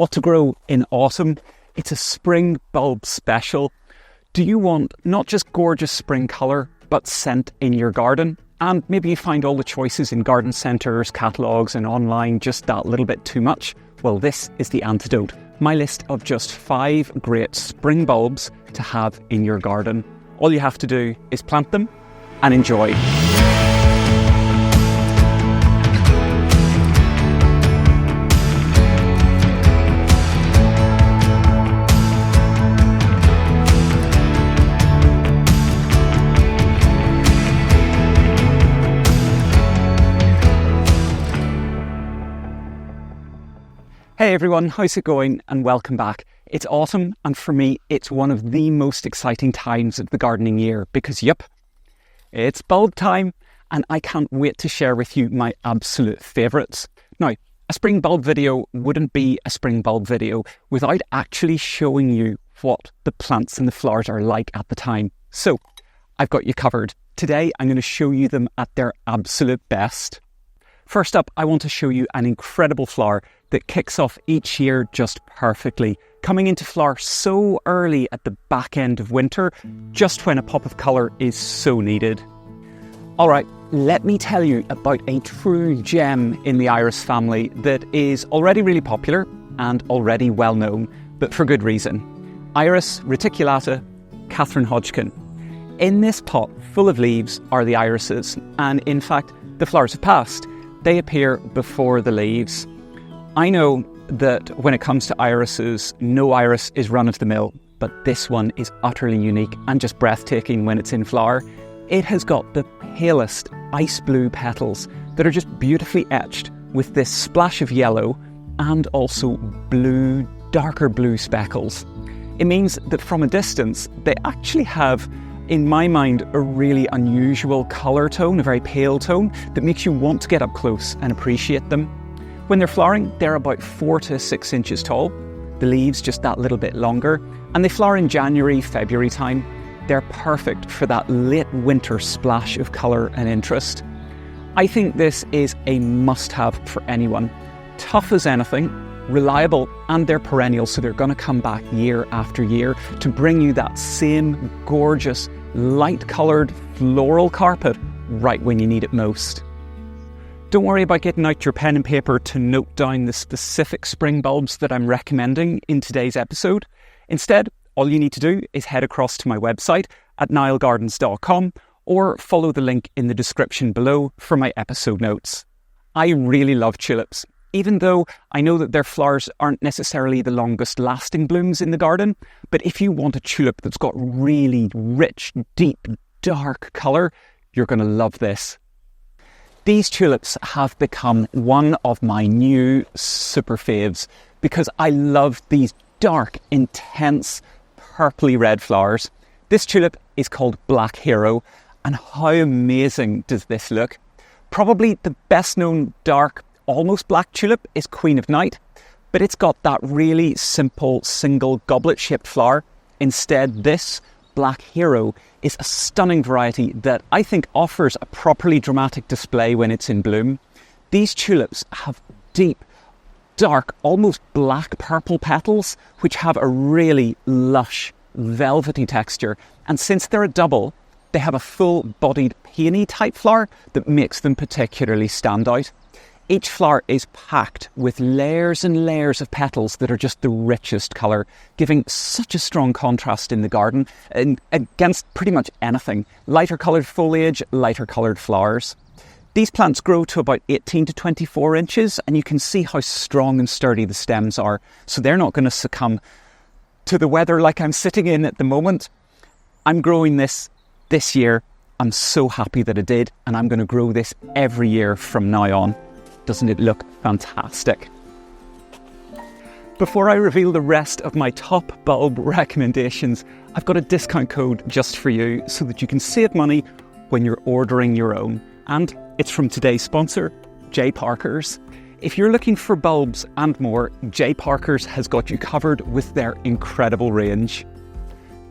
What to grow in autumn? It's a spring bulb special. Do you want not just gorgeous spring colour, but scent in your garden? And maybe you find all the choices in garden centres, catalogues and online just that little bit too much? Well, this is the antidote. My list of just 5 great spring bulbs to have in your garden. All you have to do is plant them and enjoy. Hey everyone, how's it going? And welcome back. It's autumn, and for me, it's one of the most exciting times of the gardening year because, yep, it's bulb time, and I can't wait to share with you my absolute favourites. Now, a spring bulb video wouldn't be a spring bulb video without actually showing you what the plants and the flowers are like at the time. So, I've got you covered. Today, I'm going to show you them at their absolute best. First up, I want to show you an incredible flower that kicks off each year just perfectly, coming into flower so early at the back end of winter, just when a pop of colour is so needed. Alright, let me tell you about a true gem in the iris family that is already really popular and already well known, but for good reason. Iris reticulata, Katharine Hodgkin. In this pot full of leaves are the irises, and in fact, the flowers have passed. They appear before the leaves. I know that when it comes to irises, no iris is run-of-the-mill, but this one is utterly unique and just breathtaking when it's in flower. It has got the palest ice blue petals that are just beautifully etched with this splash of yellow and also blue, darker blue speckles. It means that from a distance, they actually have, in my mind, a really unusual colour tone, a very pale tone, that makes you want to get up close and appreciate them. When they're flowering, they're about 4 to 6 inches tall, the leaves just that little bit longer, and they flower in January, February time. They're perfect for that late winter splash of colour and interest. I think this is a must-have for anyone. Tough as anything, reliable, and they're perennial, so they're going to come back year after year to bring you that same gorgeous, light-coloured floral carpet right when you need it most. Don't worry about getting out your pen and paper to note down the specific spring bulbs that I'm recommending in today's episode. Instead, all you need to do is head across to my website at niallgardens.com or follow the link in the description below for my episode notes. I really love tulips, even though I know that their flowers aren't necessarily the longest lasting blooms in the garden. But if you want a tulip that's got really rich, deep, dark colour, you're going to love this. These tulips have become one of my new super faves because I love these dark, intense, purpley red flowers. This tulip is called Black Hero, and how amazing does this look? Probably the best known dark, almost black tulip is Queen of Night, but it's got that really simple single goblet-shaped flower. Instead, this Black Hero is a stunning variety that I think offers a properly dramatic display when it's in bloom. These tulips have deep, dark, almost black purple petals, which have a really lush, velvety texture. And since they're a double, they have a full-bodied peony type flower that makes them particularly stand out. Each flower is packed with layers and layers of petals that are just the richest colour, giving such a strong contrast in the garden and against pretty much anything. Lighter coloured foliage, lighter coloured flowers. These plants grow to about 18 to 24 inches, and you can see how strong and sturdy the stems are, so they're not going to succumb to the weather like I'm sitting in at the moment. I'm growing this year. I'm so happy that I did, and I'm going to grow this every year from now on. Doesn't it look fantastic? Before I reveal the rest of my top bulb recommendations, I've got a discount code just for you so that you can save money when you're ordering your own. And it's from today's sponsor, J. Parker's. If you're looking for bulbs and more, J. Parker's has got you covered with their incredible range.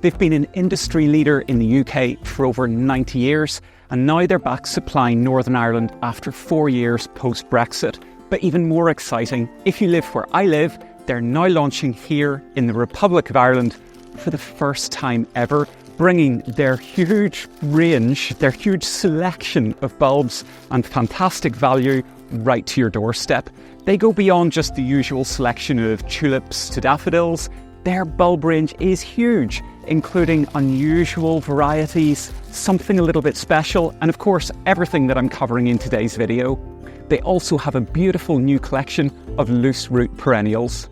They've been an industry leader in the UK for over 90 years, and now they're back supplying Northern Ireland after 4 years post-Brexit But even more exciting, if you live where I live, they're now launching here in the Republic of Ireland for the first time ever, bringing their huge range, their huge selection of bulbs and fantastic value right to your doorstep. They go beyond just the usual selection of tulips to daffodils. Their bulb range is huge, including unusual varieties, something a little bit special, and of course everything that I'm covering in today's video. They also have a beautiful new collection of loose root perennials.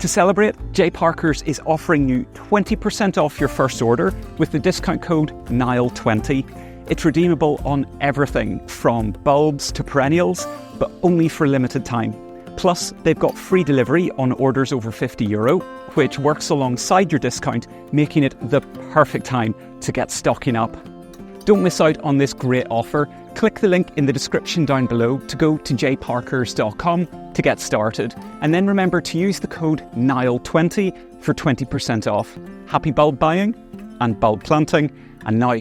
To celebrate, J. Parker's is offering you 20% off your first order with the discount code Niall20. It's redeemable on everything from bulbs to perennials, but only for limited time. Plus, they've got free delivery on orders over €50, which works alongside your discount, making it the perfect time to get stocking up. Don't miss out on this great offer. Click the link in the description down below to go to jparkers.com to get started. And then remember to use the code Niall20 for 20% off. Happy bulb buying and bulb planting. And now,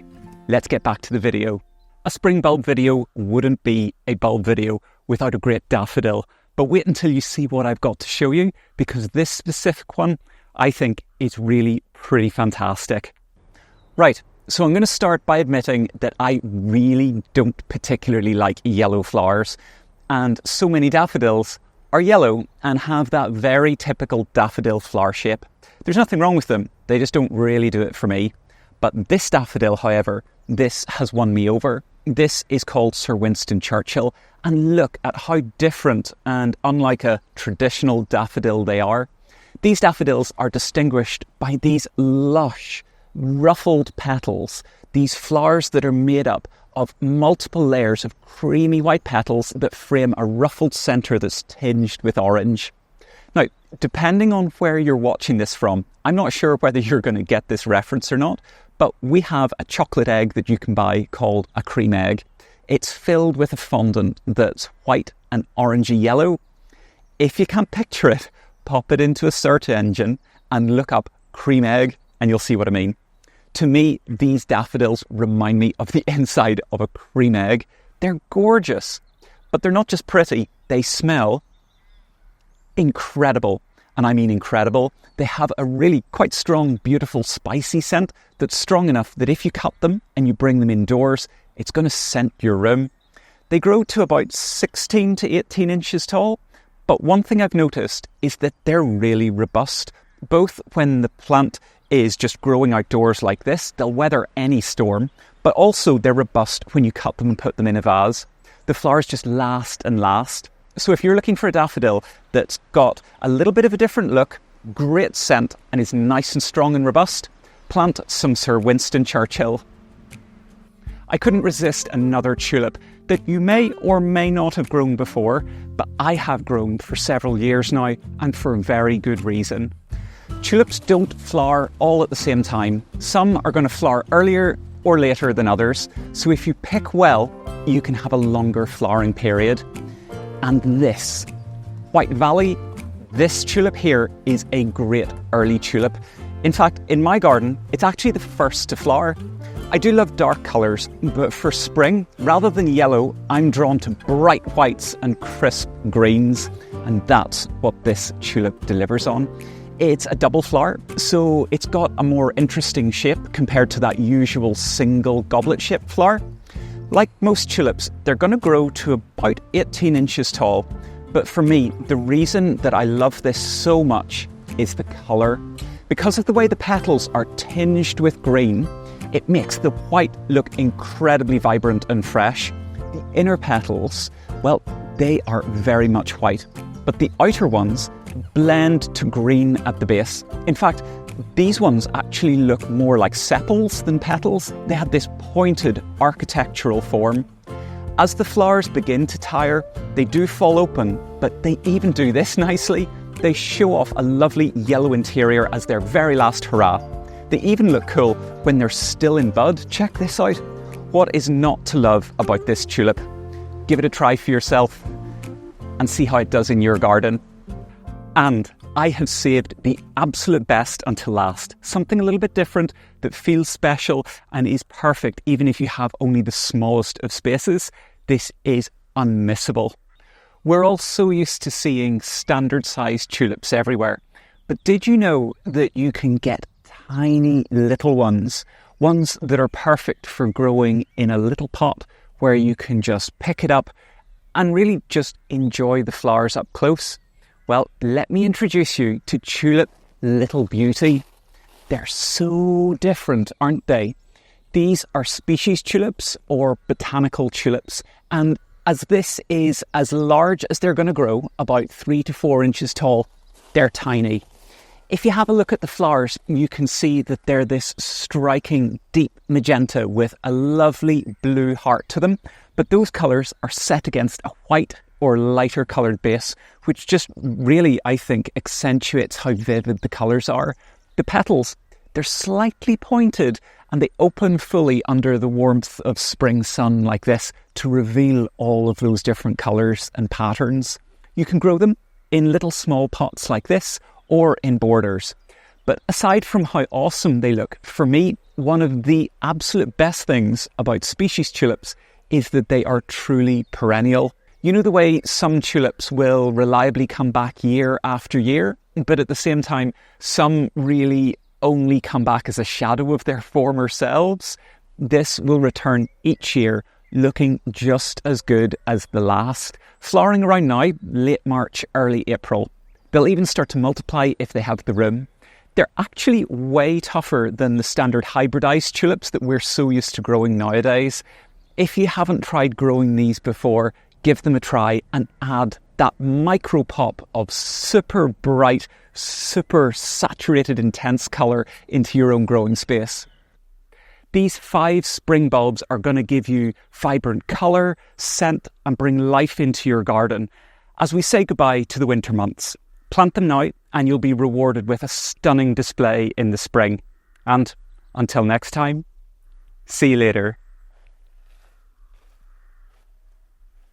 let's get back to the video. A spring bulb video wouldn't be a bulb video without a great daffodil. But wait until you see what I've got to show you, because this specific one, I think, is really pretty fantastic. Right, so I'm going to start by admitting that I really don't particularly like yellow flowers. And so many daffodils are yellow and have that very typical daffodil flower shape. There's nothing wrong with them, they just don't really do it for me. But this daffodil, however, this has won me over. This is called Sir Winston Churchill, and look at how different and unlike a traditional daffodil they are. These daffodils are distinguished by these lush, ruffled petals, these flowers that are made up of multiple layers of creamy white petals that frame a ruffled centre that's tinged with orange. Now, depending on where you're watching this from, I'm not sure whether you're going to get this reference or not, but we have a chocolate egg that you can buy called a cream egg. It's filled with a fondant that's white and orangey yellow. If you can't picture it, pop it into a search engine and look up cream egg and you'll see what I mean. To me, these daffodils remind me of the inside of a cream egg. They're gorgeous, but they're not just pretty, they smell incredible. And I mean incredible. They have a really quite strong, beautiful, spicy scent that's strong enough that if you cut them and you bring them indoors, it's going to scent your room. They grow to about 16 to 18 inches tall, but one thing I've noticed is that they're really robust. Both when the plant is just growing outdoors like this, they'll weather any storm, but also they're robust when you cut them and put them in a vase. The flowers just last and last. So if you're looking for a daffodil that's got a little bit of a different look, great scent, and is nice and strong and robust, plant some Sir Winston Churchill. I couldn't resist another tulip that you may or may not have grown before, but I have grown for several years now, and for a very good reason. Tulips don't flower all at the same time. Some are going to flower earlier or later than others, so if you pick well, you can have a longer flowering period. And this, White Valley, this tulip here is a great early tulip. In fact, in my garden, it's actually the first to flower. I do love dark colours, but for spring, rather than yellow, I'm drawn to bright whites and crisp greens, and that's what this tulip delivers on. It's a double flower, so it's got a more interesting shape compared to that usual single goblet-shaped flower. Like most tulips, they're going to grow to about 18 inches tall. But for me, the reason that I love this so much is the colour. Because of the way the petals are tinged with green, it makes the white look incredibly vibrant and fresh. The inner petals, well, they are very much white, but the outer ones blend to green at the base. In fact, these ones actually look more like sepals than petals. They have this pointed architectural form. As the flowers begin to tire, they do fall open, but they even do this nicely. They show off a lovely yellow interior as their very last hurrah. They even look cool when they're still in bud. Check this out. What is not to love about this tulip? Give it a try for yourself and see how it does in your garden. And I have saved the absolute best until last. Something a little bit different that feels special and is perfect even if you have only the smallest of spaces. This is unmissable. We're all so used to seeing standard-sized tulips everywhere, but did you know that you can get tiny little ones that are perfect for growing in a little pot where you can just pick it up and really just enjoy the flowers up close? Well, let me introduce you to Tulip Little Beauty. They're so different, aren't they? These are species tulips or botanical tulips, and as this is as large as they're going to grow, about 3 to 4 inches tall, they're tiny. If you have a look at the flowers, you can see that they're this striking deep magenta with a lovely blue heart to them, but those colours are set against a white or lighter coloured base, which just really, I think, accentuates how vivid the colours are. The petals, they're slightly pointed and they open fully under the warmth of spring sun like this to reveal all of those different colours and patterns. You can grow them in little small pots like this or in borders. But aside from how awesome they look, for me, one of the absolute best things about species tulips is that they are truly perennial. You know the way some tulips will reliably come back year after year, but at the same time, some really only come back as a shadow of their former selves? This will return each year looking just as good as the last. Flowering around now, late March, early April. They'll even start to multiply if they have the room. They're actually way tougher than the standard hybridised tulips that we're so used to growing nowadays. If you haven't tried growing these before, give them a try and add that micro pop of super bright, super saturated, intense colour into your own growing space. These 5 spring bulbs are going to give you vibrant colour, scent and bring life into your garden as we say goodbye to the winter months. Plant them now and you'll be rewarded with a stunning display in the spring. And until next time, see you later.